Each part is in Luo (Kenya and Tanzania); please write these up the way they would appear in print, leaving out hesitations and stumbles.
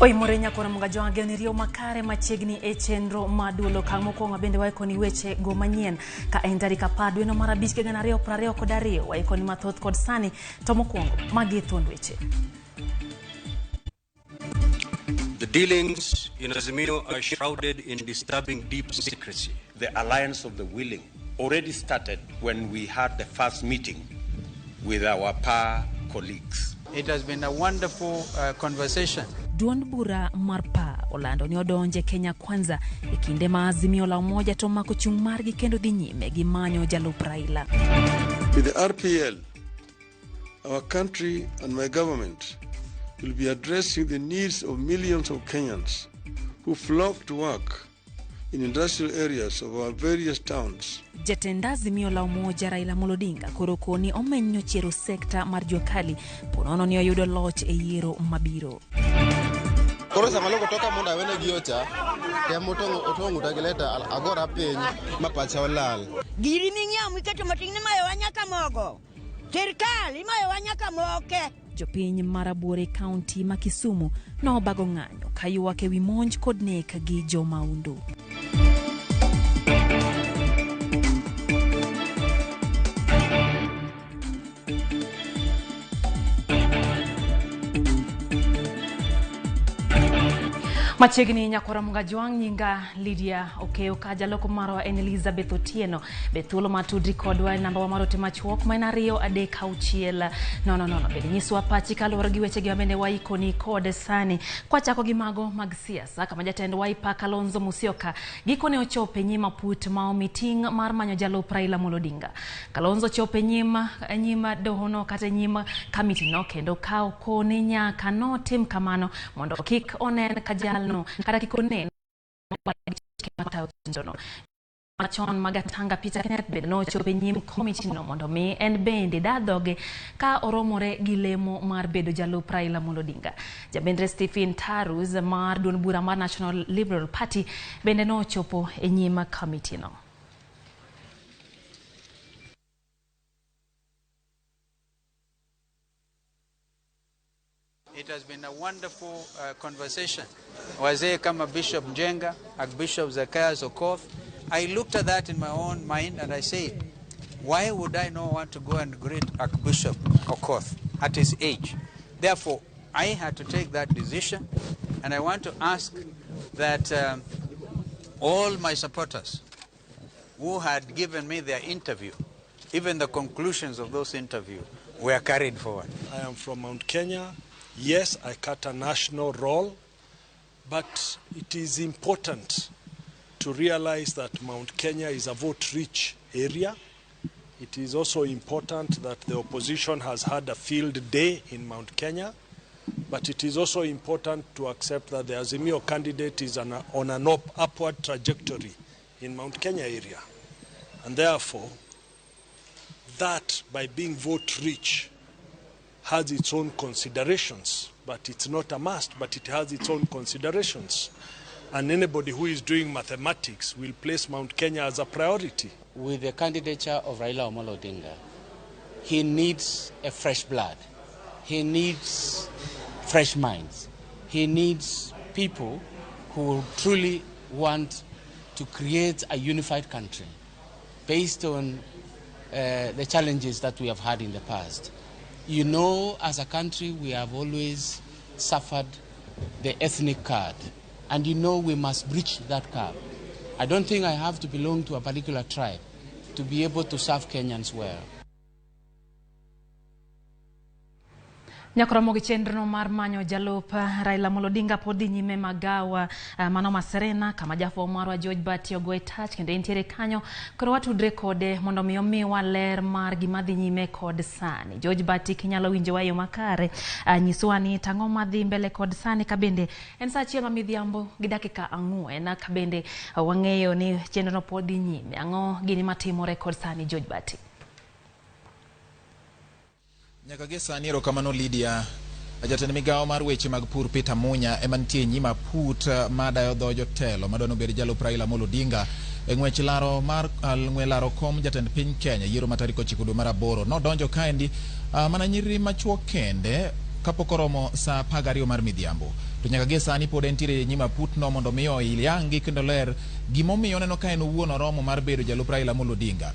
Oi morenya kora mga joange ni rio makare machegni e chenro madulo kamo ko ngabende waiko ni weche go manyien ka endari ka padwe no marabich ke gana rio prareo kodario waiko ni mathoth kod sani tomo kuongo magi thond weche. The dealings in Azimio are shrouded in disturbing deep secrecy. The alliance of the willing already started when we had the first meeting with our PA colleagues. It has been a wonderful conversation. Duond bura marpa Orlando ni odonje Kenya kwanza ikinde maazimio la umoja to mako chung margi kendo dhi nyime gi manyo jalup Raila. With the RPL, our country and my government will be addressing the needs of millions of Kenyans who flock to work in industrial areas of our various towns. Jatenda Azimio la umoja Raila Odinga korokoni omenyo chero sekta mar jokali ponono ni oyudo loch e yiero mabiro. Koro sama loko toka monda wene giocha temo otongo tagileta agora piny mapacha olal. Giri mingiamu iketo matingni mayo wanyaka mogo. Serikali mayo wanyaka moke. Jopiny marabore county ma Kisumu no bago ng'anyo kayuake wi monj kod nek gi jomaundu. Machegni nyakora mga joang nyinga Lydia Okeo kaja loko marwa en Elizabeth Otieno bethulo matudri kodwa namba wa marote machuok maina rio adek auchiel no bedi nyiswa pachi kaloro gi weche gi amene waiko ni kod sani kwa chako gi mago mag siasa kama jatend waipa Kalonzo Musyoka gikone ochope nyima put mao meeting mar manyo jalup Raila Odinga. Kalonzo chope nyima dohono kata nyima committee no kendo kao kone nyaka no tim kamano mondo kik onen kajal no kada kikone no machon magatanga Peter Kenneth bed no chope nyim committee no mondo mi en bende dadoge ka oromore gilemo mar bedo jalup Raila Odinga. Jabendre Stephen Tarus mar duond bura mar National Liberal Party bende no chopo e nyima committee no. It has been a wonderful conversation. Wazee kama Bishop Njenga, Archbishop Zacchaeus Okoth. I looked at that in my own mind and I said, why would I not want to go and greet Archbishop Okoth at his age? Therefore, I had to take that decision, and I want to ask that all my supporters who had given me their interview, even the conclusions of those interviews, were carried forward. I am from Mount Kenya. Yes, I cut a national role, but it is important to realize that Mount Kenya is a vote-rich area. It is also important that the opposition has had a field day in Mount Kenya, but it is also important to accept that the Azimio candidate is on an upward trajectory in Mount Kenya area. And therefore, that by being vote-rich has its own considerations, but it's not a must, but it has its own considerations. And anybody who is doing mathematics will place Mount Kenya as a priority. With the candidature of Raila Odinga, he needs a fresh blood. He needs fresh minds. He needs people who truly want to create a unified country based on the challenges that we have had in the past. You know, as a country, we have always suffered the ethnic card, and you know we must breach that card. I don't think I have to belong to a particular tribe to be able to serve Kenyans well. Nyakora mogi chenro mar manyo jalup Raila Odinga podi nyime magawa mano maserena kama jafo marwa George Bati ogoe touch kendo entiere kanyo koro watudre kode mondo mi omiwa ler mar gimadhi nyime kod sani. George Bati kinyalo winjo wayo makare nyiswani tango madhi mbele kod sani kabende en saa chiema midhiambo gi dakika 4 kabende wang'eyo ni chenro no podi nyime ango gini matimore kod sani George Bati. Nyaka gesani erokamano Lydia. Jatend migawo mar weche mag pur Peter Munya emantie nyima put madayo dho jotelo madwano bedo jalup Raila Odinga e ng'wech laro mar laro kom jatend piny Kenya yiero matarik 9 dwe mar 8 nodonjo kaendi mana nyiri machuo kende kapok oromo saa 12 mar midhiambo. to nyaka gie sani pod entiere nyima putno mondo miyo iliangi kendo ler gimomiyo neno ka en owuon oromo mar bedo jalup Raila Amolo Odinga.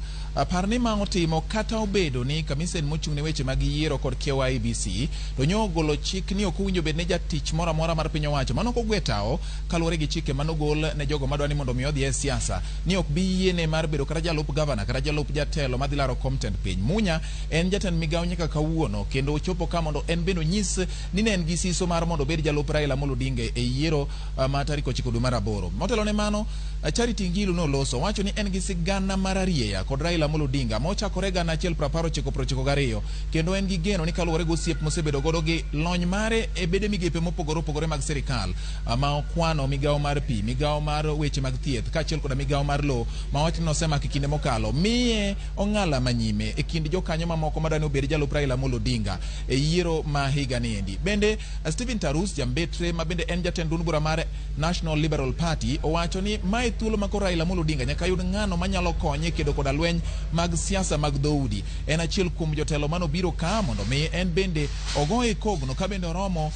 Parni ma otimo kata obedo ni kamisen mochung'ne weche mag yiero kod kiewo IEBC to nyo golo chik ni ok owinjo bed ne jatich moro amora mar piny owacho mano kogwetao kaluwore gi chike manogol ne jogo madwani mondo mi odhi e siasa ni ok bi yiene mar bedo kata jalup gavana kata jalup jatelo madhi laro content piny. Munya en jatend migawo nyaka kawuono kendo ochopo ka mondo en beno nyis ni ne en gi siso mar mondo bed jalup Raila Amolo Odinga e yiero ma tarik 9 dwe mar 8. Motelo ne mano Charity Ngilu no loso wacho ni en gi sigana mar arieya kod Raila Amolo Odinga mochakore gana 1992 kendo en gi geno ni kaluwore go osiep mosebedo godo gi lony mare e bede migepe mopogore opogore mag sirikal ma okwano migawo mar pi, migawo mar weche mag thieth kaachiel kod migawo mar lo ma wach no sema kinde mokalo miye ong'ala manyime e kind jokanyo mamoko madwani obed jalup Raila Amolo Odinga e yiero ma higa ni endi. Bende Stephen Tarus jambetre ma bende en jatend duond bura mar National Liberal Party owacho ni mae thuolo ma Raila Amolo Odinga nyaka yud ng'ano manyalo konye kedo koda lweny mag siasa mag dhoudi. En achiel kuom jotelo mano biro ka mondo mi en bende ogoye kogno ka bende oromo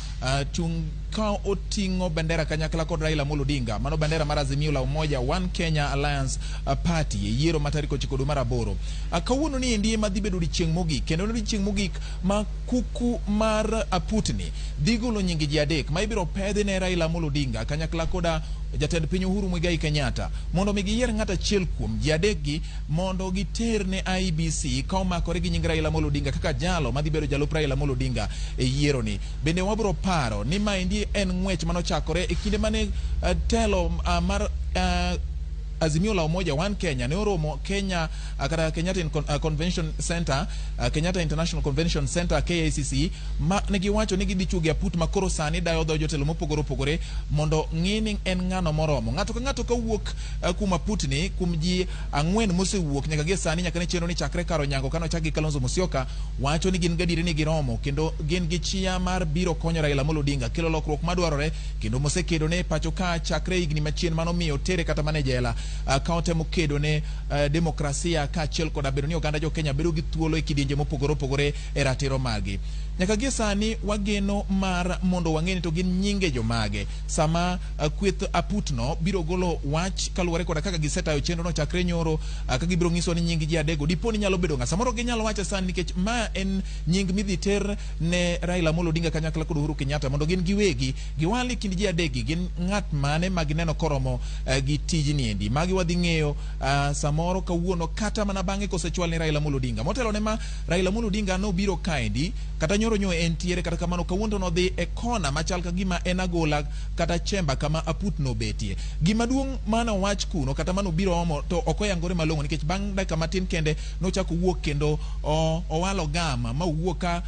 chung ka oting'o bendera kanyakla kod Raila Amolo Odinga mano bendera mar Azimio la Umoja One Kenya Alliance Party e yiero ma tarik 9 dwe mar 8. Kawuono ni endi ema dhi bedo odiechieng' mogik kendo odiechieng' mogik ma kuku mar aputni dhi golo nyingi ji adek ma ibiro pedhi ne Raila Amolo Odinga kanyakla koda jatend piny Uhuru Muigai Kenyatta mondo mi giyier ng'at achiel kuom ji adekgi mondo giter ne IEBC ka omakore gi nying Raila Amolo Odinga kaka jalo madhi bedo jalup Raila Amolo Odinga e yiero ni. Bende wabiro paro ni ma endi en ng'wech manochakore e kinde mane telo mar Azimio la Umoja One Kenya ne oromo Kenya kata Kenyatta Convention Center, Kenyatta International Convention Center KICC ma ne giwacho ni gidhi chugi aput makoro sani dayo dho jotelo mopogore opogore mondo ng'ini en ng'ano moromo. Ng'ato ka ng'ato ka wuok kuma putni kum ji ang'wen mosewuok nyaka gie sani nyaka ne chenro ni chakre karo nyango kano chaki Kalonzo Musyoka wacho ni gin gadire ni giromo kendo gin gi chia mar biro konyo Raila Amolo Odinga kelo lokruok madwarore kendo mosekedo ne pacho ka chakre higni machien mano miyo tere kata mane jela kaotemo kedo ne demokrasia kaachiel kod bedo ni oganda jo Kenya bedo gi thuolo e kidienje mopogore opogore e ratiro margi. Nyaka gie sani wageno mar mondo wang'eni to gin nyinge jomage sama kweth aputno biro golo wach kaluwore koda kaka gisetayo chenro no chakre nyoro ka gibiro ng'iso ni nying ji adego dipo ni nyalo bedo ng'a samoro ginyalo wacho sani nikech ma en nying midhi ter ne Raila Amolo Odinga kanyakla kod Uhuru Kenyatta mondo gin giwegi giwali kind ji adegi gin ng'at mane magineno koromo gi tijni endi magi wadhi ng'eyo samoro kawuono kata mana bang'e kosechwal ni Raila Amolo Odinga. Motelo ne ma Raila Amolo Odinga no biro kaendi kata nyoro nyo entiere kata kamano kawuono no dhi e kona machal ka gima en agola kata chemba kama aputno betie. Gima duong' mano wach kuno kata mano biro omo to okoyangore malong'o nikech bang' dakika matin kende nochako wuok kendo owalo gama ma wuoka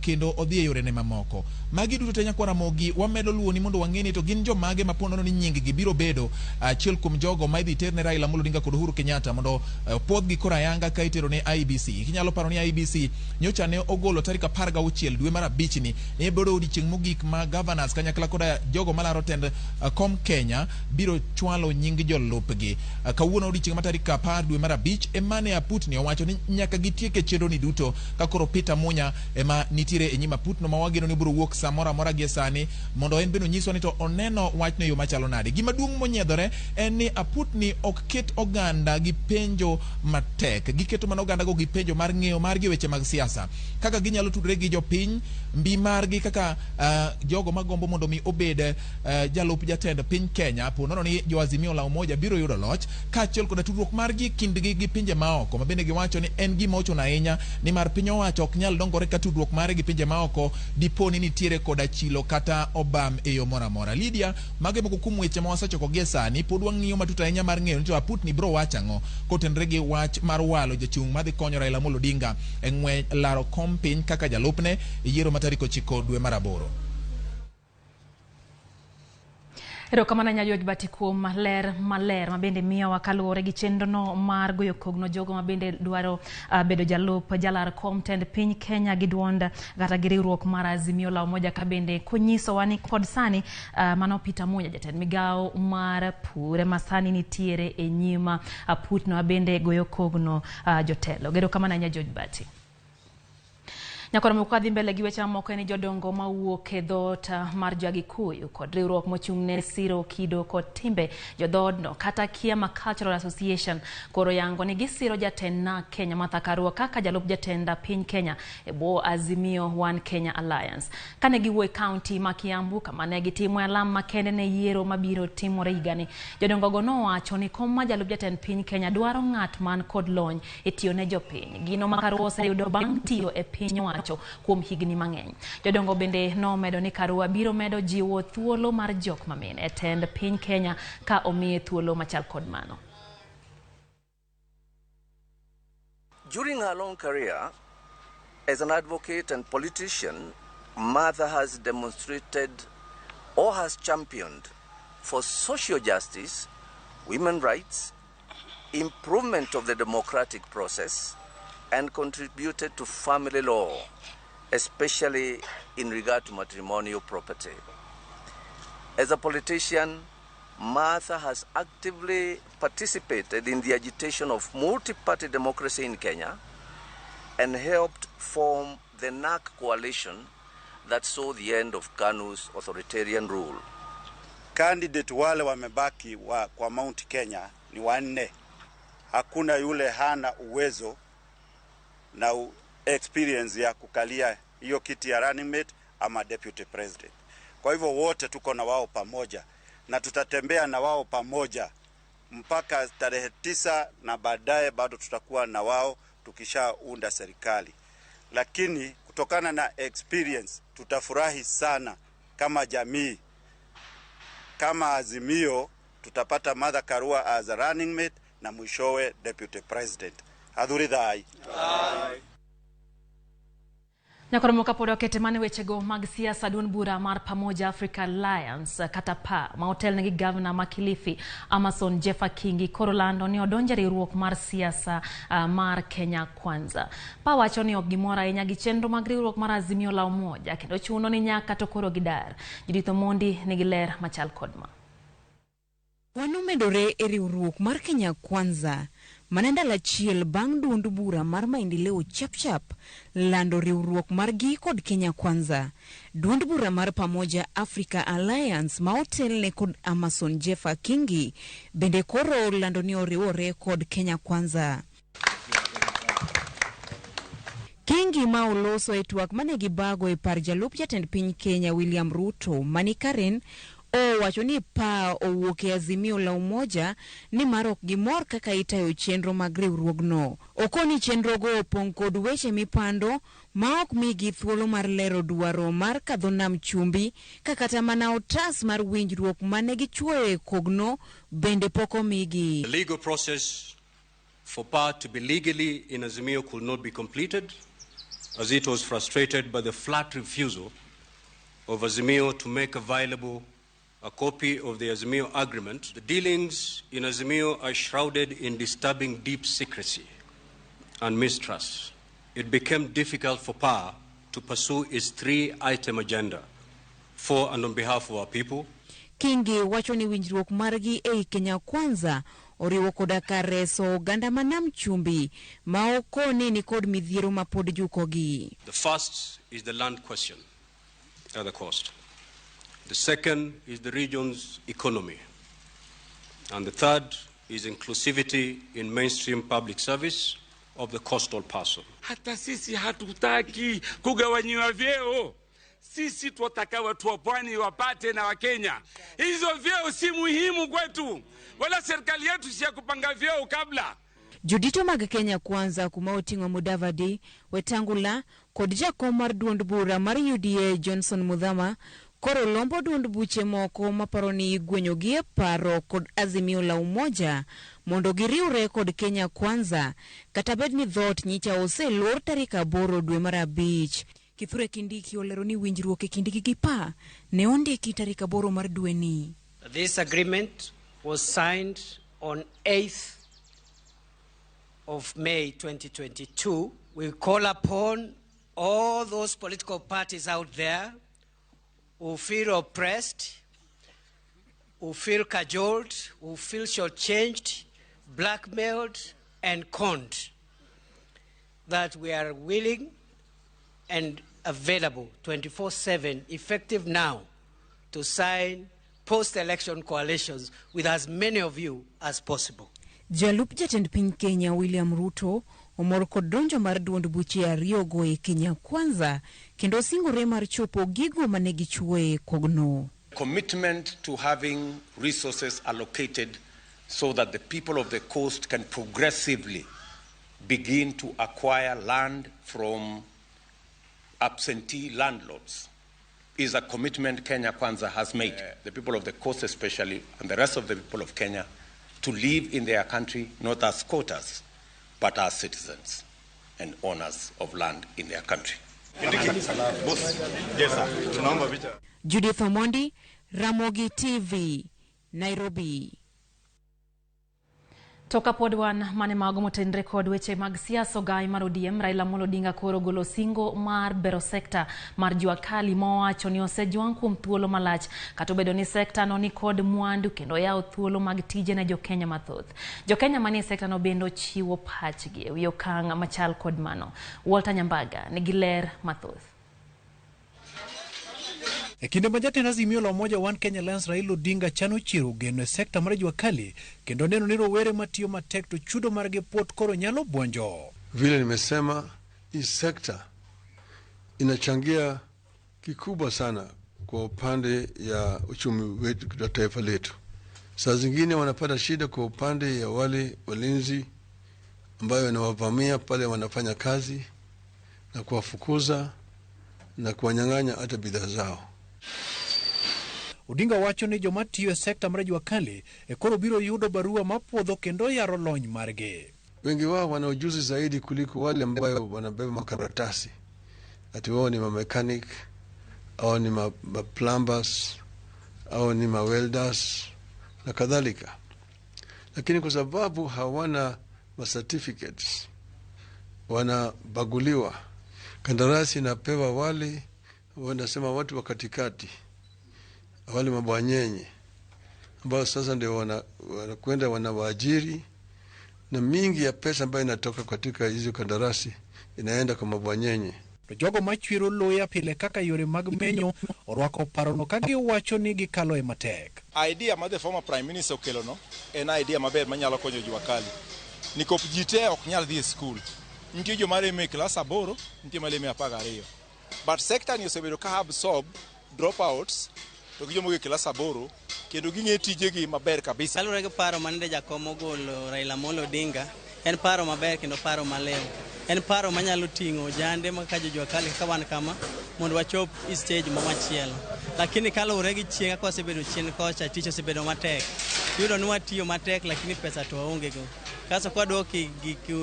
kendo odhi e yore ne mamoko. Magi duto te nyakwa Ramogi wamedo luoni mondo wang'eni to gin jomage maponono ni nying gi biro bedo achiel kuom jogo ma idhi ter ne Raila Amolo Odinga kod Uhuru Kenyatta mondo podh gi kora yanga ka itero ne IEBC. Kinyalo paro ni IEBC nyocha ne ogolo tarik 16 dwe mar 5 ni ne bedo odiechieng' mogik ma governors kanyakla koda jogo malaro tend kom Kenya biro chwalo nying jolupgi. Kawuono odiechieng' ma tarik 10 dwe mar 5 emane aputni owacho ni nyaka gitieke chenro ni duto ka koro Peter Munya ema nitire e nyima aputno ma wageno ni biro wuok samora mora gie sani mondo en beno nyiso ni to oneno wachno yo machalo nade. Gima duong' monyiedhore en ni aputni ok ket oganda gi penjo matek, giketo mana oganda go gi penjo mar ng'eyo margi weche mag siasa kaka ginyalo tudre gi jopiny mbi margi kaka jogo magombo mondo mi obed jalup jatend piny Kenya ponono ni jo Azimio la Umoja biro yudo loch kaachiel kod tudruok margi kindgi gi pinje maoko ma bende giwacho ni en gima ochuno ahinya ni mar piny owacho ok nyal dongore ka tudruok mare gi pinje maoko dipo ni nitiere koda chilo kata obam e yo mora mora. Lydia mage moko kuom weche ma wasechoko gie sani pod wang'iyo matut ahinya mar ng'eyo ni to aputni biro wacho ang'o kotenre gi wach mar walo jachung' madhi konyo Raila Amolo Odinga e ng'we laro kom piny kaka jalupne e yiero ma tarik 9 dwe mar 8. Erokamano nya George Bati kuom maler mabende miyo wakaluwore gi chenro no mar goyo kogno jogo mabende dwaro bedo jalup jalar content piny Kenya gi duonda kata gi riwruok mar Azimio la Umoja ka bende konyiso wani kod sani mano Peter Munya jatend migawo mar pur masani nitiere e nyima aputno bende goyo kogno jotelo. Erokamano nya George Bati. Nyakoro mukadhi mbele gi weche moko ni jodongo mawuok e dhot mar Jagikuyu kod riwruok mochung'ne siro kido kod timbe jodhodno kata Kiama Cultural Association koro yango ni gisiro jatend na Kenya Martha Karua kaka jalup jatenda piny Kenya e bwo Azimio One Kenya Alliance. Kane giwuoyo kaunti ma Kiambu kama ne gitimo alam makende ne yiero mabiro timore higani, jodongo go nowacho ni kom ma jalup jatend piny Kenya dwaro ng'at man kod lony e tiyo ne jopiny. Gino ma Karua oseyudo bang' tiyo e piny wacho kuom higni mang'eny. Jodongo bende nomedo ni Karua biro medo jiwo thuolo mar jok mamine e tend piny Kenya ka omiye thuolo machal kod mano. During her long career as an advocate and politician, Martha has demonstrated or has championed for social justice, women's rights, improvement of the democratic process, and contributed to family law, especially in regard to matrimonial property. As a politician, Martha has actively participated in the agitation of multi-party democracy in Kenya and helped form the NARC coalition that saw the end of KANU's authoritarian rule. Candidate wale wamebaki kwa Mount Kenya ni wanne. Hakuna yule hana uwezo na experience ya kukalia hiyo kiti ya running mate ama deputy president. Kwa hivyo wote tuko na wao pamoja na tutatembea na wao pamoja mpaka tarehe 9 na baadaye bado tutakuwa na wao tukishaunda serikali. Lakini kutokana na experience tutafurahi sana kama jamii, kama Azimio tutapata Martha Karua as a running mate na mwishowe deputy president. Adhuridhai. Nyakoro mokapodo ketemane wechego mag siasa duond bura mar Pamoja Africa Alliance kata PA ma hotel negi governor ma Kilifi Amason Jeffa Kingi koro lando ni odonje riwruok mar siasa mar Kenya Kwanza. PA wacho ni ok gimoro ahinya gi chenro mag riwruok mar Azimio la Umoja kendo chuno ni nyaka to koro gidar. Judith Omondi nigi ler machal kodma. Wanomedore e riwruok mar Kenya Kwanza manandala chiel bang' duond bura mar maendeleo chap lando riwruok margi kod Kenya Kwanza. Duond bura mar Pamoja Africa Alliance ma hotel ne kod Amason Jeffa Kingi bende koro lando ni oriwore kod Kenya Kwanza. Kingi ma oloso e twak mane gibago e par jalup jatend piny Kenya William Ruto mani Karen wacho ni PA owuok e Azimio la Umoja ni marok gimor kaka itayo chenro mag riwruogno. Okoni chenrogo opong' kod weche mipando ma ok migi thuolo mar lero dwaro mar kadho nam chumbi kakata mana otas mar winjruok mane gichuoyo e kogno bende pok omigi. The legal process for PA to be legally in Azimio could not be completed as it was frustrated by the flat refusal of Azimio to make available a copy of the Azimio agreement. The dealings in Azimio are shrouded in disturbing deep secrecy and mistrust. It became difficult for PA to pursue its 3-item agenda for and on behalf of our people. Kingi wacho ni winjruok margi e Kenya Kwanza oriwo koda kar reso oganda manam chumbi ma okoni ni kod midhiero mapod jukogi. The first is the land question at the coast. The second is the region's economy. And the third is inclusivity in mainstream public service of the coastal parcel. Hata sisi hatutaki kugawanyiwa vyeo. Sisi tunataka watu wa pwani wapate na Wakenya. Hizo vyeo si muhimu kwetu. Wala serikali yetu si ya kupanga vyeo kabla. Judito mag Kenya Kwanza kuma oting'o Mudavadi, Wetangula kod jakom mar duond bura mar UDA Johnson Muthama koro lombo duond buche moko maparo ni igwenyogi e paro kod Azimio la Umoja mondo giriure kod Kenya Kwanza kata bed ni dhot nyicha oselor tarik 8 dwe mar abich. Kithure Kindiki olero ni winjruok e kindgi gi PA ne ondiki tarik 8 mar dwe ni. This agreement was signed on 8th of May 2022. We call upon all those political parties out there who feel oppressed, who feel cajoled, who feel shortchanged, blackmailed, and conned, that we are willing and available 24/7, effective now, to sign post-election coalitions with as many of you as possible. Jalup Jatend Piny Kenya William Ruto omor kod donjo mar duond buche ariyo go e Kenya Kwanza kendo singore mar chopo gigo mane gichwoe kogno. Commitment to having resources allocated so that the people of the coast can progressively begin to acquire land from absentee landlords is a commitment Kenya Kwanza has made. The people of the coast especially, and the rest of the people of Kenya, to live in their country not as squatters, but as citizens and owners of land in their country. Judith Omondi, Ramogi TV, Nairobi. Toka podwan mane mago motenre kod weche mag siasa gai mar ODM Raila Amolo Odinga koro golo singo mar bero sekta mar jua kali mowacho ni osejwang kuom thuolo malach kata obedo ni sekta no ni kod mwandu kendo yawo thuolo mag tije ne jokenya mathoth. Jokenya manie sekta no bendo chiwo pachgi e okang' machal kod mano. Walter Nyambaga nigi ler mathoth. E kinde ma jatend Azimio la Umoja One Kenya Alliance Raila Odinga chano chiro geno e sekta mar jua kali kendo neno ni rowere matiyo matek to chudo margi pot koro nyalo bwonjo. Vile nimesema, hii sekta inachangia kikubwa sana kwa upande ya uchumi wetu wa taifa letu. Saa zingine wanapata shida kwa upande ya wale walinzi ambayo wanawavamia pale wanafanya kazi na kuwafukuza na kuwanyang'anya hata bidhaa zao. Odinga wacho ni joma tiyo e sekta mar jua kali e koro biro yudo barua mapuodho kendo yaro lony margi. Wengi wao wana ujuzi zaidi kuliko wale ambao wanabeba makaratasi. Ati wao ni mechanic au ni plumbers au ni welders na kadhalika. Lakini kwa sababu hawana certificates, wanabaguliwa. Kandarasi inapewa wale wanasema watu wa katikati, wale mabwanyenye ambao sasa ndio wanakwenda wanawaajiri, na mingi ya pesa ambayo inatoka katika hizo kandarasi inaenda kwa mabwanyenye. Jogo machwiro loya pile kaka yore mag menyo orwako parono ka giwacho ni gikalo e matek. Idea ma the former prime minister okelo no en idea maber manyalo konyo jua kali. Nikop jite ok nyal dhi e skul. Nitie joma reme klas 8, nitie maleme 12. But sector ni osebedo ka absorb dropouts to gi jomo klas 8 kendo ging'e tijegi maber kabisa. Kalure gi paro mane jakom golo Raila Amolo Odinga en paro maber kendo paro malew. En paro manyalo ting'o jande maka jua kali ka wan kama mondo wachop stage machielo. Lakini kalure gi chieng' ka osebedo chien kocha tich osebedo matek. Yudo ni watiyo matek lakini pesa to waonge go. Kaso kwa doki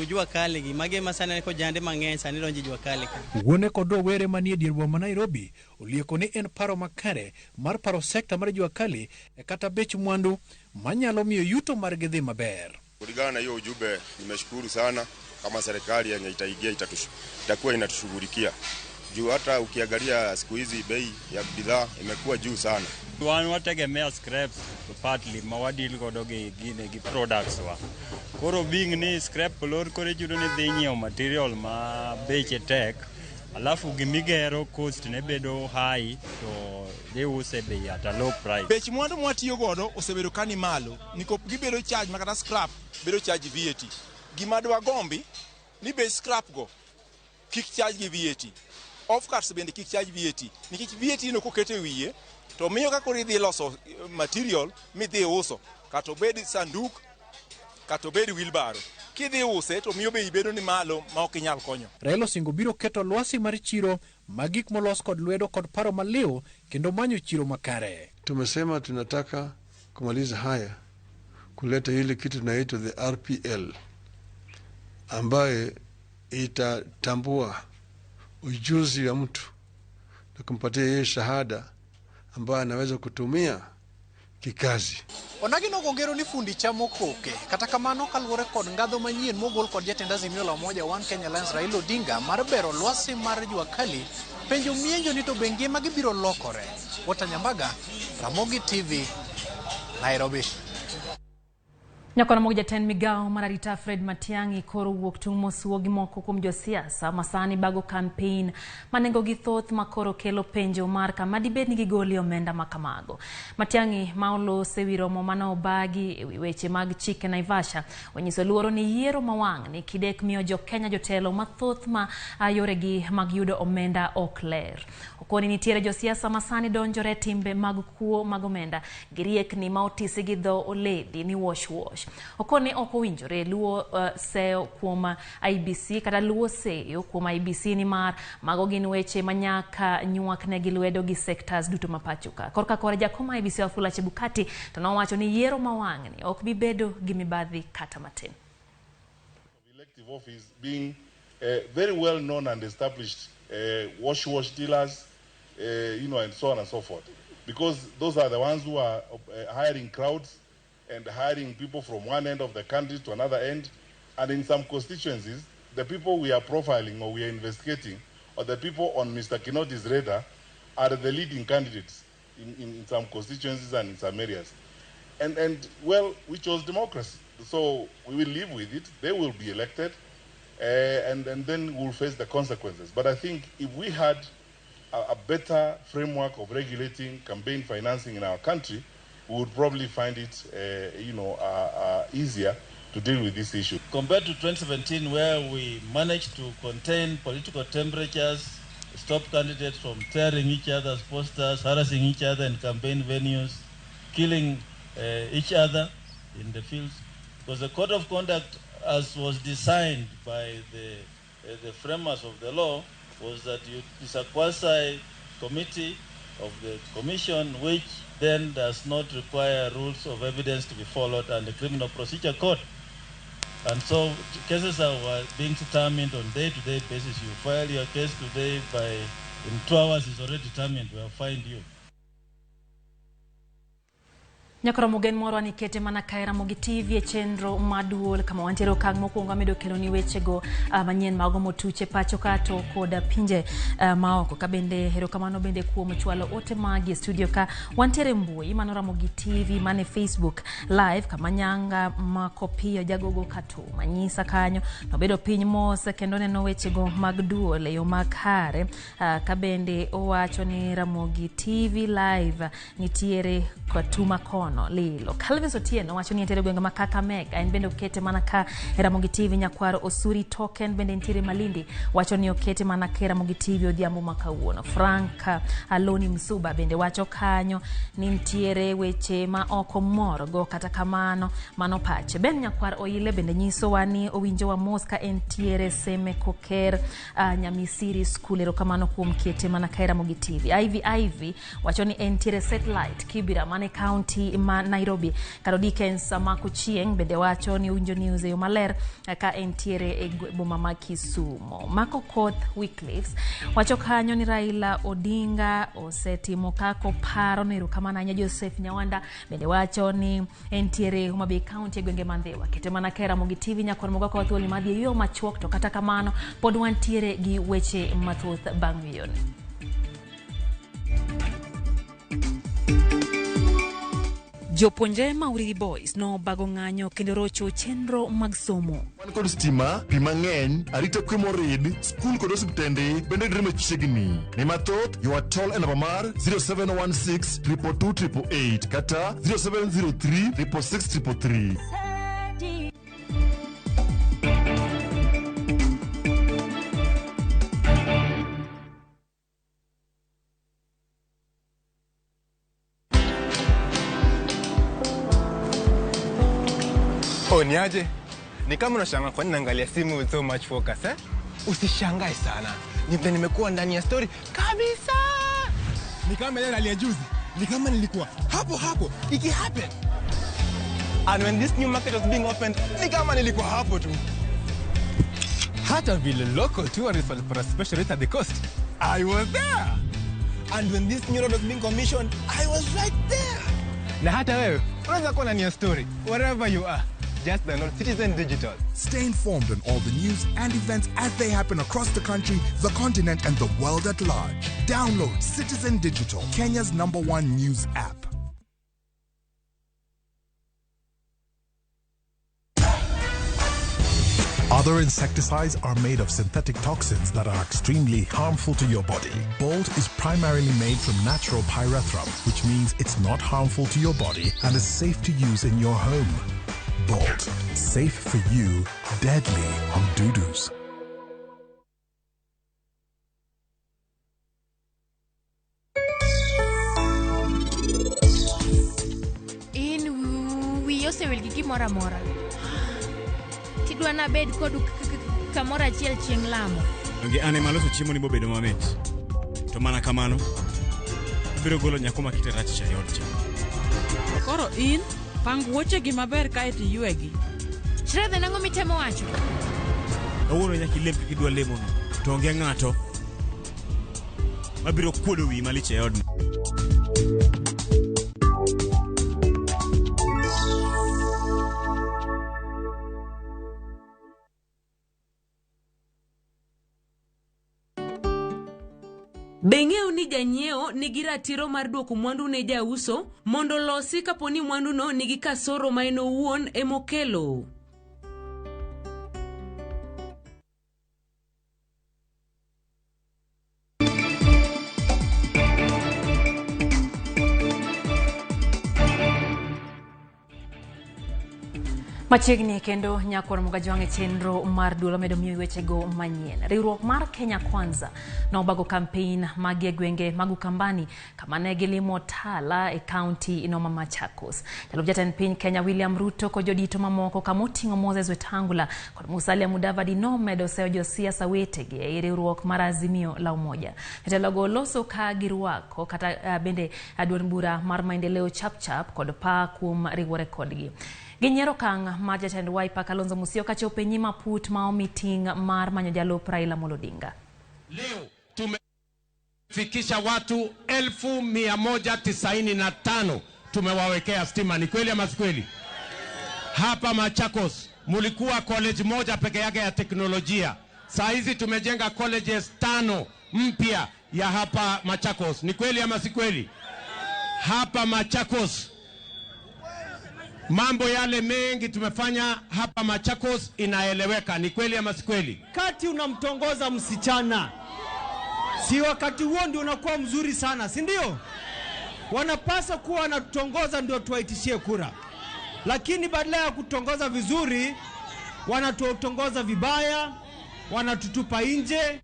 jua kali gi mage masana ko jande mang'eny sani donji jua kali ka. Wuone kod rowere manie dier boma Nairobi olieko ni en paro makare mar paro sekta mar jua kali e kata bech mwandu manyalo miyo yuto margi dhi maber. Kulingana na hiyo ujumbe, nimeshukuru sana kama serikali yenye itakuwa inatushughulikia. Juu hata ukiangalia siku hizi bei ya bidhaa imekuwa juu sana. Wategemea scraps partly mawadili kodoge gine gi products wa. Koro bing ni scrap lor kore judo ni dhinyo material ma beche tek. Alafu gimigero cost ne bedo high to they use bei at a low price. Bech mwandu mwatiyo godo osebedo kani malo. Nikop gibedo charge makata scrap bedo charge VAT. Gimadwa gombi ni bech scrap go kik charge gi VAT. Of course bende kik charge VAT. Nikech VAT no kokete wiye to miyo ka kori dhi loso material mi dhi uso kato bedi sanduk kato bedi wheelbarrow kidhi use to miyo bei bedo ni malo ma ok inyal konyo. Raila Singo biro keto lwasi mar chiro magik molos kod lwedo kod paro maliw kendo manyo chiro makare. Tumesema tunataka kumaliza haya kuleta ile kitu tunaitwa the RPL ambaye itatambua ujuzi wa mtu na kumpatia yeye shahada ambaye anaweza kutumia kikazi. Onagino kongero ni fundi chamo koke. Kata kamano kaluwore kod ngadho manyien mogol kod jatend Azimio la Umoja One Kenya Alliance Raila Odinga mar bero lwasi mar jua kali, penjo mienjo ni to bengie magibiro lokore. Walter Nyambaga, Ramogi TV, Nairobi. Nyakona moja ten migao mararita Fred Matiang'i koro wuok tung' mosuo gi moko kuom josiasa masani bago campaign manengo gi thoth makoro kelo penjo mar kama dibed ni gigoli omenda makamago. Matiang'i ma olose wi romo mano bagi ewi weche mag chike Naivasha onyiso luoro ni yiero mawang' ni kidek miyo jo Kenya jotelo mathoth ma yoregi mag yudo omenda ok ler. Okoni nitiere josiasa masani donjore timbe mag kuo mag omenda giriek ni ma otisi gi dho oledi ni wash. Okoni oko winjore luo seo kuom IBC kata luo seo kuom IBC ni mar mago gin weche manyaka nyuak ne gi lwedo gi sectors duto mapachuka. Korka kore jakom IBC Wafula Chebukati to nowacho ni yiero mawang' ni ok bibedo gi mibadhi kata matin. Elective office being very well known and established wash dealers, and so on and so forth, because those are the ones who are hiring crowds and hiring people from one end of the country to another end. And in some constituencies, the people we are profiling or we are investigating, or the people on Mr. Kinoti's radar, are the leading candidates in some constituencies and in some areas. And well, we chose democracy. So we will live with it. They will be elected, and then we'll face the consequences. But I think if we had a better framework of regulating campaign financing in our country, we would probably find it, easier to deal with this issue. Compared to 2017, where we managed to contain political temperatures, stop candidates from tearing each other's posters, harassing each other in campaign venues, killing each other in the fields, because the code of conduct, as was designed by the framers of the law, was that it's a quasi-committee of the commission which then does not require rules of evidence to be followed and the criminal procedure code. And so cases are being determined on day-to-day basis. You file your case today, in 2 hours is already determined, we have fined you. Nyakora mogen moro ni kete mana kae Ramogi TV e chenro maduol kama wantiere okang' mokwongo amedo kelo ni wechego manyien mago motuche pacho kato koda pinje maoko ka bende erokamano bende kuom chwalo ote magi studio ka wantiere mbui mano Ramogi TV mane Facebook live kama nyanga makopio jagogo kato manyisa kanyo nobedo piny mos kendo neno wechego mag Duol e yo makare ka bende owacho ni Ramogi TV live nitiere katuma kono lilo. Calvin Otieno wacho ni entere gwenge makaka mega en bende okete mana ka Ramogi TV nyakwaro Osuri Token bende ntiere Malindi wacho ni okete mana ka Ramogi TV odhiambo makawuono. Frank Aloni Msuba bende wacho kanyo ni ntiere weche ma oko moro go kata kamano mano pache. Ben nyakwar Oile bende nyiso wani owinjo wa Mosca entiere Seme Koker Nyamisiri School erokamano kuom kete mana ka Ramogi TV. Ivy wacho ni entiere Satellite Kibira mane county ma Nairobi. Karodikens Makuchieng bende wacho ni Unjo News e maler ka entiere e boma ma Kisumo. Mako Koth Wycliffes wacho kanyo ni Raila Odinga osetimo kako paro ni erokamano anya. Joseph Nyawanda bende wacho ni entiere Homa Bay County gwenge mandhewa kete mana ka Ramogi TV nyakwar moga kwa thuoli madhi yo machuok to kata kamano pod wantiere gi weche mathoth bang' wiyoni. Jopuonjre Mauridi Boys no bago ng'anyo kendo rocho chenro mag somo. Wan kod stima, pi mang'eny, arita kwe morid, skul kod osiptende bende dire machiegni. Ni mathoth, you are told e namba mar 0716 222 888 kata 0703 663. Niaje? Ni kama unashangaa kwa nini naangalia simu with so much focus, eh? Usishangae sana. Nimekuwa ndani ya story kabisa. Ni kama ile alia juzi. Ni kama nilikuwa hapo. Iki happen. And when this new market was being opened, ni kama nilikuwa hapo tu. Hata vile local tourists walipata special rate at the coast, I was there. And when this new road was being commissioned, I was right there. Na hata wewe, unaweza kuwa ndani ya story wherever you are. Just download Citizen Digital. Stay informed on all the news and events as they happen across the country, the continent, and the world at large. Download Citizen Digital, Kenya's #1 news app. Other insecticides are made of synthetic toxins that are extremely harmful to your body. Bolt is primarily made from natural pyrethrum, which means it's not harmful to your body and is safe to use in your home. Bolt, safe for you, deadly on doo-doos. Mora tidwa na bed kod kamora chiel chieng lamo ngi ane maloso chiemo ni bobedo mamit to mana kamano biro golo nyako makite rach cha yot cha koro in pang woche gi maber kae ti yuegi shredhe nango mitemo wacho awuono nyaki lempi kidwa lemo no to onge ng'ato mabiro kuodo wi malich e yodno. Beng'eyo ni janyiewo nigi ratiro mar duoko mwandu ne jauso mondo losi kaponi mwandu no nigi kasoro ma en owuon emokelo. Machiegni kendo nyakor mugajwange chenro mar Duol medo miyo weche go manyien. Riwruok mar Kenya Kwanza nobago campaign mag gwenge mag Ukambani kama ne gilimo Tala e county inoma Machakos. Jalop jatend piny Kenya William Ruto ko jodito mamoko kama oting'o Moses Wetangula kod Musalia Mudavadi nomedo seyo josiasa wetegi e riwruok mar Azimio la Umoja. Jatelo loso ka girwako kata bende duond bura mar maendeleo chap kod pa kuom riwore kodgi. Ginyero kang mar jatend Wiper Kalonzo Musyoka chope nyima put ma meeting mar manyo jalop Raila Odinga. Leo tumefikisha watu 1195 tumewawekea stima. Ni kweli ama si kweli? Hapa Machakos mulikuwa college moja peke yake ya teknolojia. Saa hizi tumejenga colleges 5 mpya ya hapa Machakos. Ni kweli ama si kweli? Hapa Machakos mambo yale mengi tumefanya hapa Machakos inaeleweka. Ni kweli ama si kweli? Kati unamtongoza msichana, si wakati huo ndio unakuwa mzuri sana, si ndio? Wanapasa kuwa wanatutongoza ndio tuwaitishie kura. Lakini badala ya kutongoza vizuri, wanatutongoza vibaya, wanatutupa nje.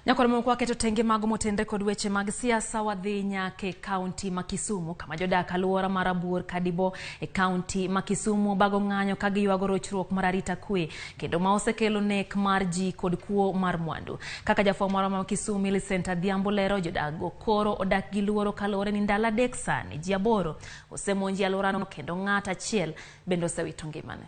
Nyakor mwa keto tenge mago motende kod weche mag siasa wadhi nyake county ma Kisumu kama jodak aluora marabur kadibo e county ma Kisumu bago ng'anyo ka giywago rochruok mar arita kwe kendo ma osekelo nek mar ji kod kuo mar mwandu. Kaka jafwambo ma Kisumu Millicent Adhiambo lero jodak go koro odak gi luoro kalore ni ndala dek sani ji aboro osemonji alorano kendo ng'ata achiel bende osewito ngimane.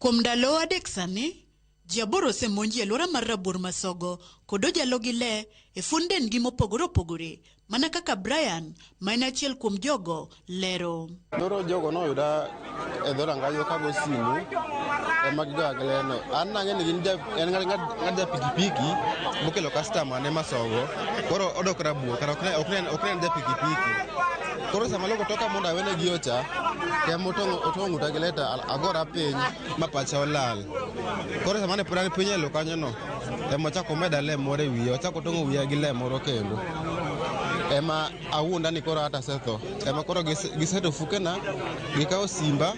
Kuom ndalo adek sani, ji aboro osemonji e alwora mar Rabur Masogo kod ojalo gi le e funden gi mopogore opogore, mana kaka Brian, ma en achiel kuom jogo, lero. Doro jogo noyuda e dhora ngayo kago simu ema gigoya gi leno. An nang'e ni en ng'at pikipiki mokelo customer ne Masogo, koro odok Rabur, kata ok ne en pikipiki. Koro sama logo toka mondo awene gi ocha, temo otongo ta gileta agora piny ma pacha olal. Koro sama ne pura piny elo kanyo no, emo chako meda le more wiye, chako tongo wiye gi le moro kendo. Ema awunda ni koro ata setho. Ema koro giseto fukena, gikawo simba,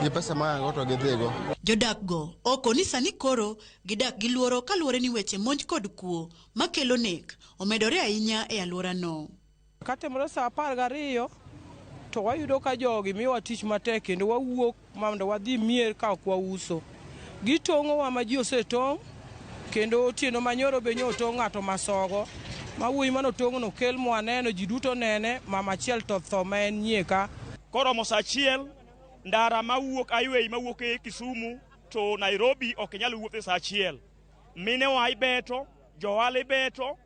gi pesa ma ngoto gidhigo. Jodak go oko ni sani koro gidak gi luoro kaluwore ni weche monj kod kuo makelo nek omedore ahinya e alwora no. Katemore sa 12 to wayudo ka jogi miwa tich matek kendo wawuok mondo wadhi mier ka ok wauso. Gitongo wa ma ji osetong kendo otieno manyoro be nyoto ng'ato Masogo ma wuoyi mano tongo no kel mwaneno ji duto nene mama achiel to tho ma en Nyieka. Koro mosa achiel ndara mawuok highway mawuok e Kisumu to Nairobi ok nyal wuotho e sa achiel. Mine wa ibeto, joale beto,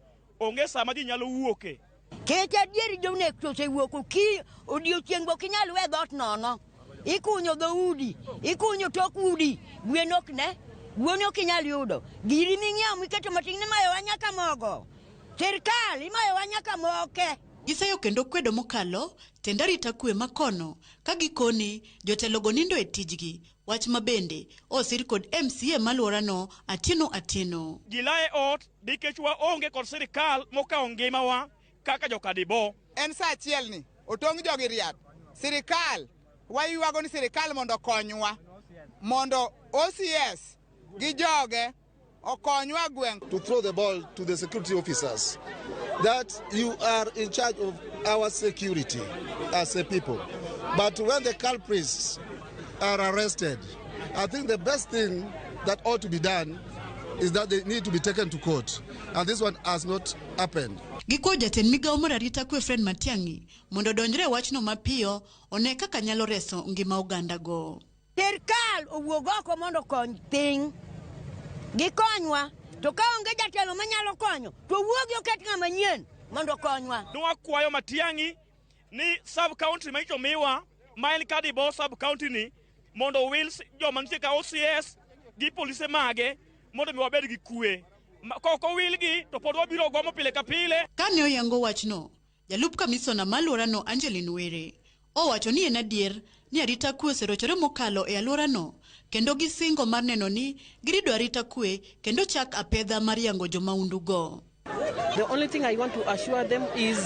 onge sama ji nyalo wuoke. Kete dieri jone kose wuoko ki odiochieng' go kinyal we dot nono. Ikunyo dhoudi, ikunyo tok udi, gwen ok ne, gwen ok inyal yudo. Giri ming'iewo miketo matin ni mayo wanyaka mogo. Sirkal imayo wanyaka moke. Giseyo kendo kwedo mokalo tend arita kwe makono ka gikoni jotelogo nindo e tijgi, wach mabende osir kod MCA maluorano Atieno. Gilae ot nikech waonge kod sirikal mokawo ngimawa kaka jokadibo. En sa achiel ni otong' jogi riat. Sirikal waywago ni sirikal mondo konywa, mondo OCS gi joge okonywa gweng'. To throw the ball to the security officers that you are in charge of our security as a people. But when the culprits are arrested, I think the best thing that ought to be done is that they need to be taken to court. And this one has not happened. Giko jatend migawo mar arita kwe Fred Matiang'i mondo donjre wachno mapiyo one kaka nyalo reso ngima oganda go. Sirkal owuog oko mondo kony piny. Gikonywa to ka onge jatelo manyalo konyo to wuogi oket ng'ama manyien mondo konywa. Nwakwayo Matiang'i ni sub county ma icho miwa ma en Kadibo sub county ni mondo Wills joma nitie ka OCS gi polise mage mondo mi wabed gi kwe. Koko wilgi to pod wabiro gomo pile ka pile. Kane oyango wachno, jalup kamisona maluorano Angeline Were owacho ni en adier ni arita kwe oserochore mokalo e alworano kendo gisingo mar neno ni girido arita kwe kendo chak apedha mar yango jomaundu go. The only thing I want to assure them is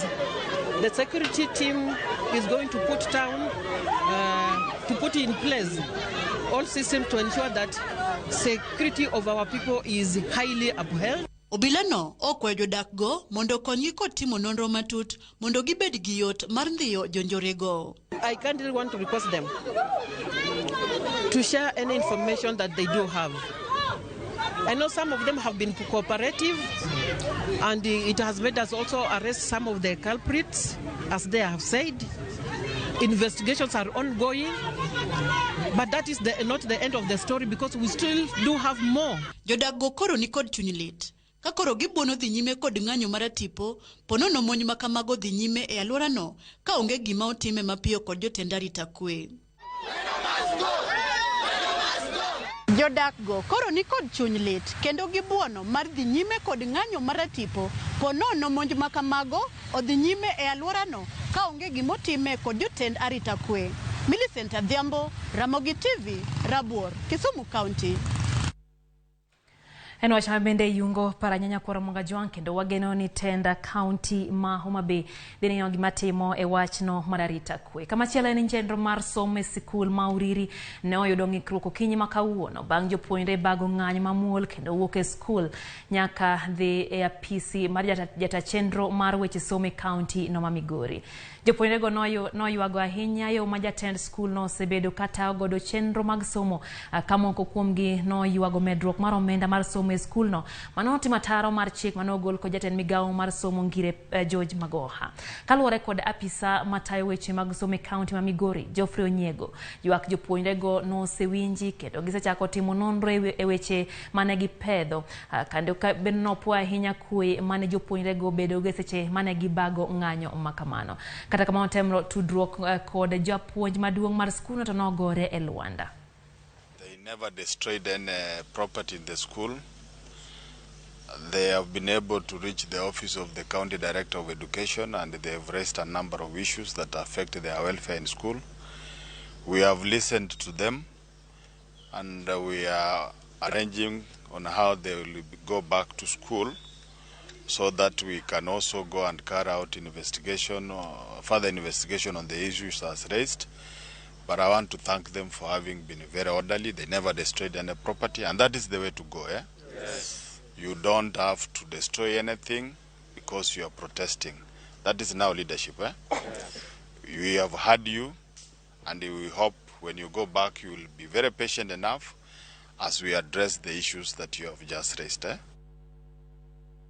the security team is going to put in place all systems to ensure that security of our people is highly upheld. Obilano okwayo jodak go mondo konygi kod timo nonro matut mondo gibed gi yot mar ndhiyo jonjorego. I kindly want to request them to share any information that they do have. I know some of them have been cooperative, and it has made us also arrest some of the culprits, as they have said. Investigations are ongoing, but that is not the end of the story because we still do have more. Jodak go koro ni kod chuny lit. Ka koro gibuono dhi nyime kod ng'anyo mar tipo, ponono monj makamago dhi nyime e alworano ka onge gima otime mapiyo kod jotend arita kwe. Jodak go koro ni kod chuny lit kendo gibuono mar dhi nyime kod ng'anyo mar tipo, ponono monj makamago odhi nyime e alworano ka onge gima otime kod jotend arita kwe. Millicent Adhiambo, Ramogi TV, Rabuor, Kisumu County. En wach mabende yungo paranyanya kwa Ramoga Juang kendo wageno ni tenda county ma Homa Bay dine yongi matimo e wachno mararita kwe. Kama chiela ni njenro mar some sikul mauriri ne oyudo ng'ikruok okinyi makawuono bang' jopuonjre bago ng'anyo mamuol kendo wuok e skul nyaka dhi e apisi mar jata chenro mar weche some county no ma Migori. Jopuonjre go noyuago ahinya yo ma jatend skul no osebedo kata godo chenro mag somo kamoko kuomgi noyuago medruok mar omenda mar somo e skul no manotimo taro mar chik manogol ko jatend migawo mar somo Ngire George Magoha. Kaluwore kod apisa matayo weche mag somo e county ma Migori Geoffrey Onyego, ywak jopuonjre go nosewinji kendo gisechako timo nonro e weche mane gipedho kendo benno po ahinya kwe mane jopuonjre go bedo ge seche mane gibago ng'anyo makamano. Kata kama otemro tudruok kod japuonj maduong' mar skul to nogore e Luanda. They never destroyed any property in the school. They have been able to reach the office of the County Director of Education and they have raised a number of issues that affect their welfare in school. We have listened to them and we are arranging on how they will go back to school so that we can also go and carry out investigation or further investigation on the issues as raised. But I want to thank them for having been very orderly. They never destroyed any property, and that is the way to go. Yes. You don't have to destroy anything because you are protesting. That is now leadership. Yes. We have heard you, and we hope when you go back you will be very patient enough as we address the issues that you have just raised.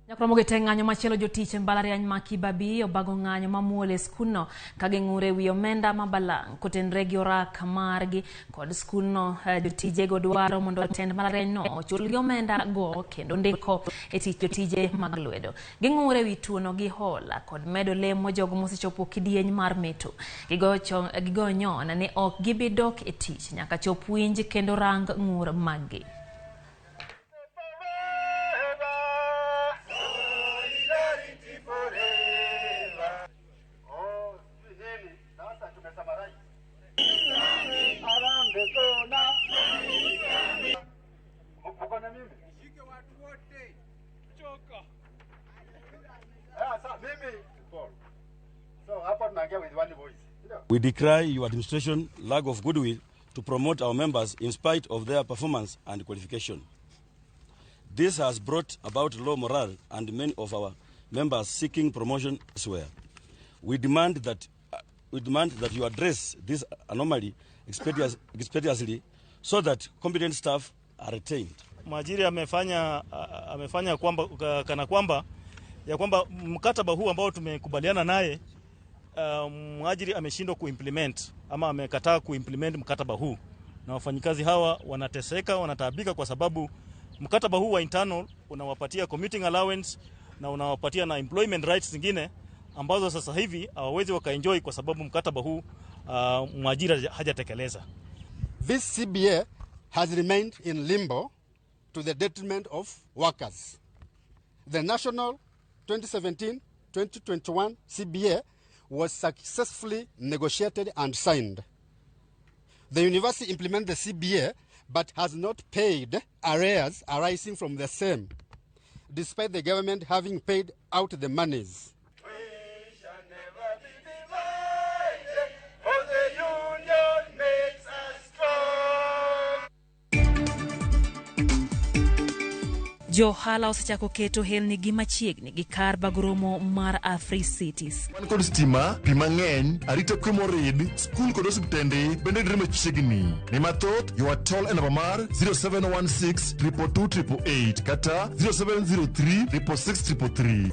Nyakromoge te ng'anyo machielo jotich mbalariany ma Kibabii obago ng'anyo mamuol e skulno ka ging'ure wi omenda mabalang' kotenre gi orak margi kod skulno. Jotijego dwaro mondo tend mbalariany no ochulgi omenda go kendo ndiko e tich jotije mag lwedo. Ging'ure wi tuono gi hola kod medo lemo jogo mosechopo kidieny mar meto. Gigo nyona ne ok gibidok e tich nyaka chop winj kendo rang ng'ur maggi. We decry your administration lack of goodwill to promote our members in spite of their performance and qualification. This has brought about low morale and many of our members seeking promotion elsewhere. We demand that you address this anomaly expeditiously so that competent staff are retained. Mwajiri amefanya kwamba kana kwamba ya kwamba mkataba huu ambao tumekubaliana naye mwajiri ameshindwa kuimplement ama amekataa kuimplement mkataba huu, na wafanyikazi hawa wanateseka, wanataabika kwa sababu mkataba huu wa internal unawapatia commuting allowance na unawapatia na employment rights zingine ambazo sasa hivi hawawezi wakaenjoy kwa sababu mkataba huu mwajiri hajatekeleza. This CBA has remained in limbo to the detriment of workers. The national 2017-2021 CBA was successfully negotiated and signed. The university implemented the CBA but has not paid arrears arising from the same, despite the government having paid out the monies. Johala osechako keto helni gi machiegni gi kar bagoromo mar Africities. Wan kod stima, pi mang'eny, arita kwe morid, skul kod osiptende bende dire machiegni. Ne mathoth, ywa tol e namba mar 0716 222 kata 0703 663.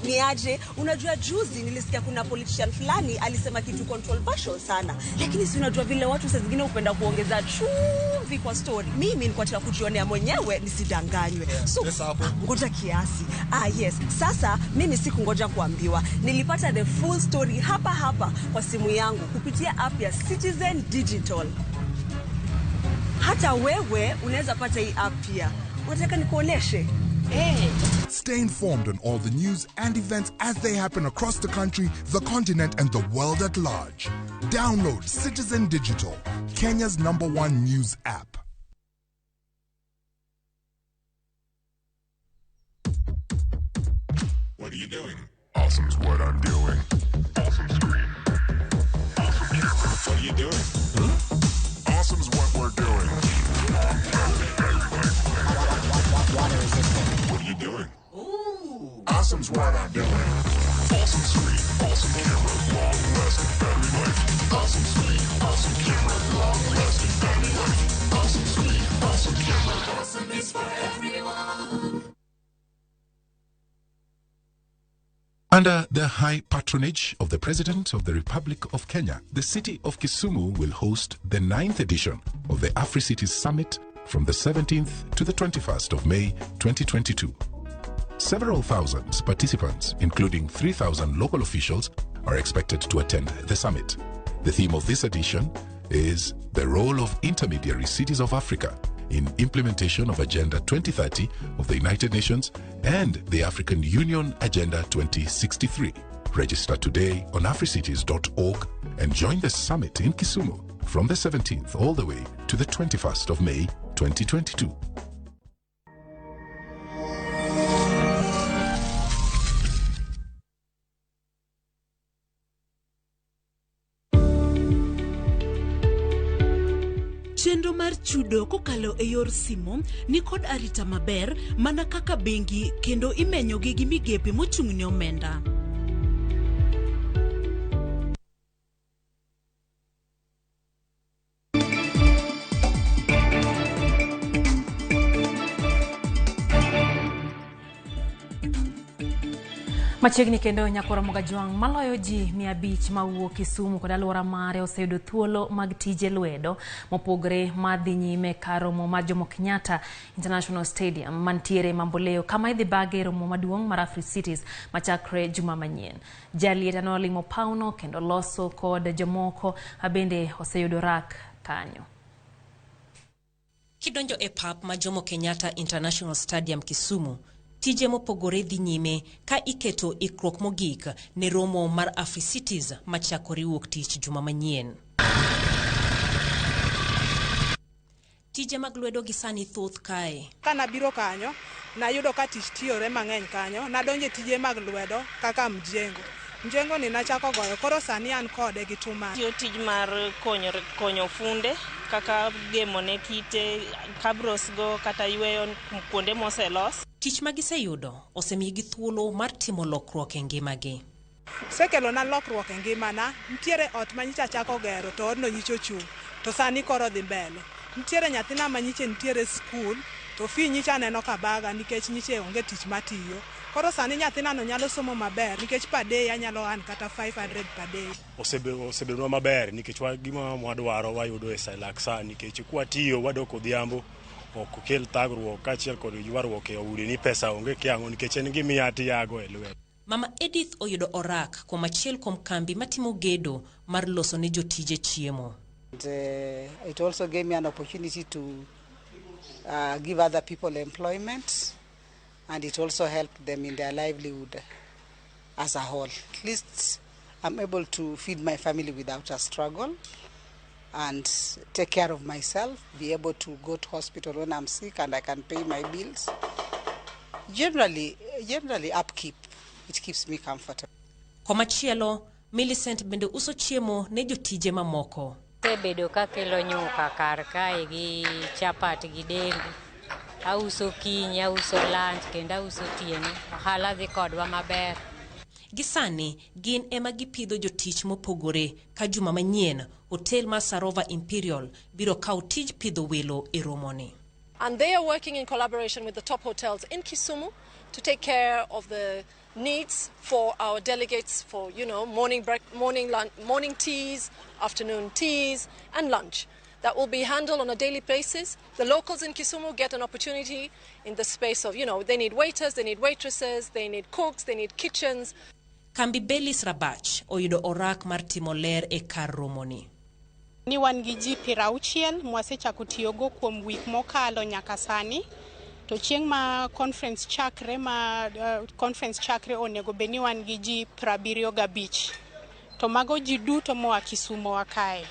Niaje, unajua juzi nilisikia kuna politician fulani alisema kitu controversial sana, lakini si unajua vile watu saa zingine upenda kuongeza chumvi kwa story. Mimi nilikuwa nataka kujionea mwenyewe nisidanganywe. So ngoja kiasi. Yes, sasa mimi sikungoja kuambiwa. Nilipata the full story hapa kwa simu yangu kupitia app ya Citizen Digital. Hata wewe unaweza pata hii app pia. Unataka nikuoneshe? Stay informed on all the news and events as they happen across the country, the continent, and the world at large. Download Citizen Digital, Kenya's #1 news app. What are you doing? Awesome's what I'm doing. Awesome screen. Awesome camera. What are you doing? Huh? Awesome's what we're doing. Water resistant. What are you doing? Ooh. Awesome's what I'm doing. Awesome screen, awesome camera, long-lasting battery life. Awesome screen, awesome camera, long-lasting battery life. Awesome screen, awesome camera. Awesome is for everyone. Under the high patronage of the President of the Republic of Kenya, the city of Kisumu will host the 9th edition of the Africities Summit from the 17th to the 21st of May 2022. Several thousand participants, including 3,000 local officials, are expected to attend the summit. The theme of this edition is the role of intermediary cities of Africa in implementation of Agenda 2030 of the United Nations and the African Union Agenda 2063. Register today on africities.org and join the summit in Kisumu from the 17th all the way to the 21st of May 2022. Chenro mar chudo kokalo e yor simo ni kod arita maber mana kaka bengi kendo imenyogi gi migepe mochung'ne omenda. Machiegni kendo nyakoro Mogajwang' maloyo ji 500 mawuok Kisumu kod alwora mare oseyudo thuolo mag tije lwedo mopogre madhi nyime kar romo mar Jomo Kenyatta International Stadium mantiere Mamboleo kama idhi bage romo maduong' mar Africities machakre juma manyien. Jalieta nolimo pauno kendo loso kod jomoko abende oseyudo rak kanyo. Kidonjo e pap ma Jomo Kenyatta International Stadium Kisumu, Tije mopogore dhi nyime ka iketo ikruok mogik ne romo mar Africities machakore wuok tich juma manyien. Tije mag lwedo gi sani thoth kae. Kana biro kanyo, nayudo ka tich tiyore mang'eny kanyo, nadonje tije mag lwedo kaka mjengo ni nachako goyo, koro sani an kode gi tuma. Tiyo tij mar konyo funde kaka gemo ne kite, kabros go kata yweyo kuonde moselos. Tich magiseyudo osemigi thuolo mar timo lokruok e ngimagi. Sekelo na lokruok e ngimana, ntiere ot manyicha chako gero to odno nyicho chung, to sani koro dhi mbele. Ntiere nyathina manyiche ntiere skul, to fi nyicha neno kabaga nikech nyiche onge tich matiyo. Koro sani nyathina no nyalo somo maber nikech per day anyalo an kata 500 per day. Osebedo maber nikech gima mwadwaro wayudo e salak sani nikech kwatiyo wadok odhiambo ok kel thagruok kaachiel kod ywaruok e udi ni pesa onge kiang'o nikech en gima atiyago e lwedo. Mama Edith oyudo orak kuom achiel kuom kambi matimo gedo mar loso ne jotije chiemo. It also gave me an opportunity to give other people employment, and it also helped them in their livelihood as a whole. At least I'm able to feed my family without a struggle and take care of myself, be able to go to hospital when I'm sick and I can pay my bills. Generally upkeep, it keeps me comfortable. Komachielo, Millicent bende uso chiemo ne jotije mamoko. Sebedo ka kelo nyuka kar kae gi chapat gi dengu. Auso kiny, auso lunch, kendo auso tieno. Ohala dhi kodwa maber. Gisani, gin ema gipidho jotich mopogore ka juma manyien, Hotel mar Sarova Imperial biro kawo tij pidho welo e romoni. And they are working in collaboration with the top hotels in Kisumu to take care of the needs for our delegates for, morning teas, afternoon teas, and lunch. That will be handled on a daily basis. The locals in Kisumu get an opportunity in the space of, they need waiters, they need waitresses, they need cooks, they need kitchens. Kambi Belis Rabach oyudo orak mar timo ler e kar romoni. Ni wan gi ji 60 mwasechako tiyogo kuom wik mokalo nyaka sani. To chieng' ma conference chakre onego beni wan gi ji 75. To mago ji duto moa Kisumo wakae.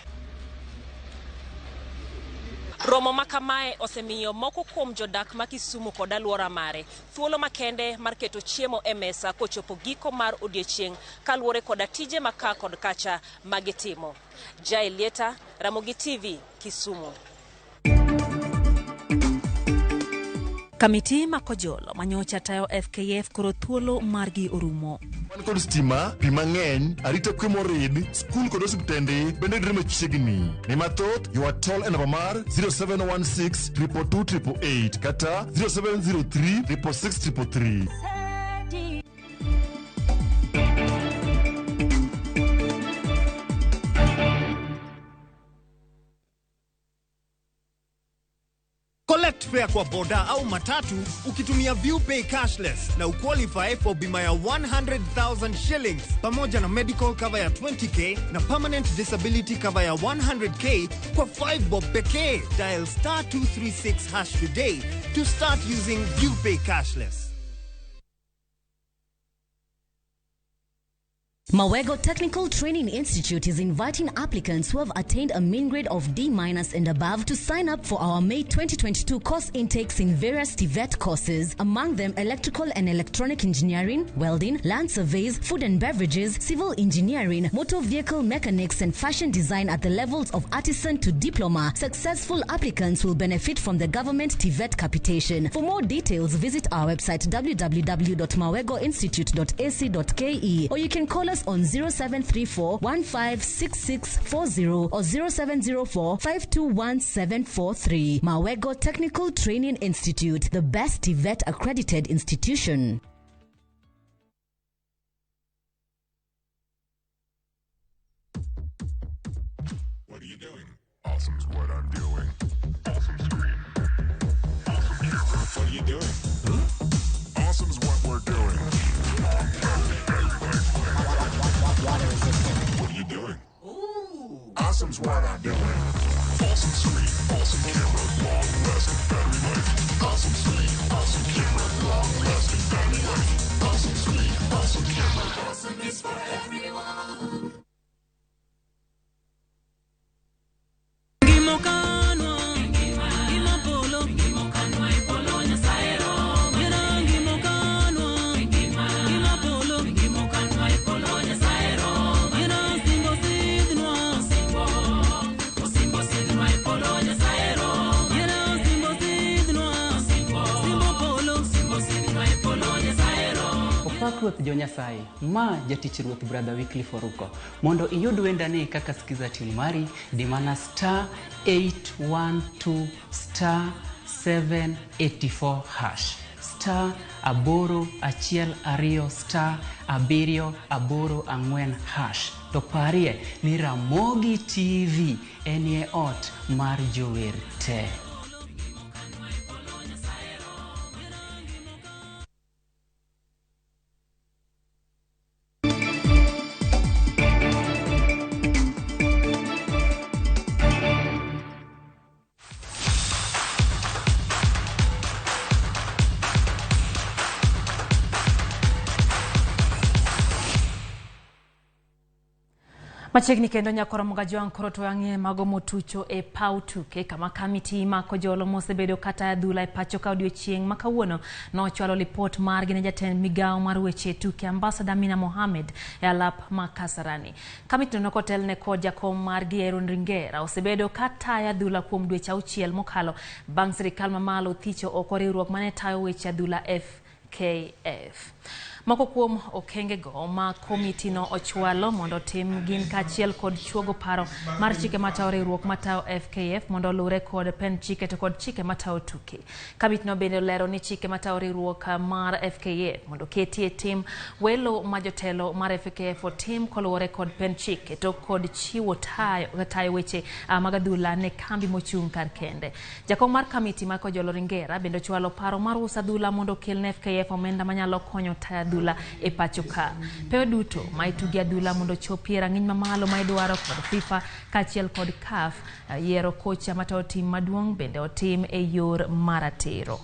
Romo makamae osemiyo moko kuom jodak ma Kisumu kod alwora mare thuolo makende mar keto chiemo e mesa kochopo giko mar odiechieng' kaluwore koda tije maka kod kacha magitimo. Jailieta, Ramogi TV, Kisumu. Kamiti makojolo manyocha tayo FKF koro thuolo margi orumo. Wan kod stima, pi mang'eny, arita kwe morid, skul kod osiptende bende dire machiegni. Ni mathoth, ywa toll e namba mar 0716 222 kata 0703 663. Collect fare kwa boda au matatu ukitumia ViewPay cashless na uqualify for bima ya 100,000 shillings pamoja na medical cover ya 20k na permanent disability cover ya 100k kwa 5 bob pekee. Dial *236# today to start using ViewPay cashless. Mawego Technical Training Institute is inviting applicants who have attained a mean grade of D- and above to sign up for our May 2022 course intakes in various TVET courses, among them electrical and electronic engineering, welding, land surveys, food and beverages, civil engineering, motor vehicle mechanics and fashion design at the levels of artisan to diploma. Successful applicants will benefit from the government TVET capitation. For more details, visit our website www.mawegoinstitute.ac.ke or you can call us on 0734 156640 or 0704 521743. Mawego Technical Training Institute, the best TVET accredited institution. What are you doing? Awesome's what I'm doing. Awesome screen. Awesome camera. What are you doing? Huh? Awesome's what we're doing. What are you doing? Ooh. Awesome's what I'm doing. Awesome screen, awesome camera, long-lasting battery life. Awesome screen, awesome camera, long-lasting jo Nyasaye, ma jatich ruoth brother Wycliffe Oruko. Mondo iyud wendani kaka skiza tune mari, dimana *812 *784 hash. *812 *784 hash. To parie ni Ramogi TV enie ot mar jower te. Machegni kendo nyakora Mugajwang koro to ang'e mago motucho e pautuke kama kamiti mako jolo mosebedo kata adhula e pacho ka odiochieng' makawuono nochwalo lipot margi ne jatend migawo mar weche tuke Ambassador Amina Mohamed e alap makasarani. Kamiti no kotelne kod jakom margi Aaron Ringera osebedo kata adhula kuom dweche 6 mokalo bang' sirikal mamalo thicho oko riwruok mane tayo weche adhula FKF. Moko kuom okengego ma komiti no ochwalo mondo tim gin kachiel kod chuogo paro mar chike matayo riwruok matayo FKF mondo lure kod pen chike to kod chike matayo tuke. Kamiti no bende lero ni chike matayo riwruok mar FKF mondo ketie tim welo majotelo mar FKF otim kolure kod pen chike to kod chiwo tayo weche magadhula ne kambi mochung' kar kende. Jakom mar kamiti Michael Jolo Ringera bende ochwalo paro mar uso adhula mondo kelne FKF omenda manyalo konyo tayo adhula e pacho ka. Pewe duto ma itugi adhula mondo chopie rang'iny mamalo ma idwaro kod FIFA kachiel kod CAF yiero kocha matayo tim maduong' bende otim e yor maratiro.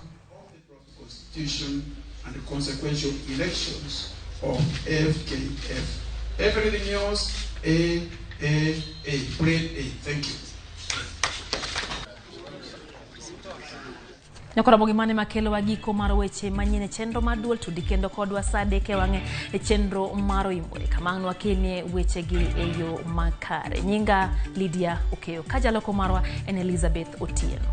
Constitution and the consequential elections of FKF. Everything else, A. Plain A. Thank you. Nyakora bogi mane makelo wagiko mar weche manyien e chenro mar Duol tudi kendo kodwa sade ke wang'e e chenro maro imore kamano wakenie weche gi e yo makare. Nyinga Lydia Okeyo kajaloko marwa en Elizabeth Otieno.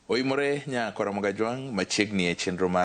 Oimore nya Kora Mugajwang machiegni e chenro mar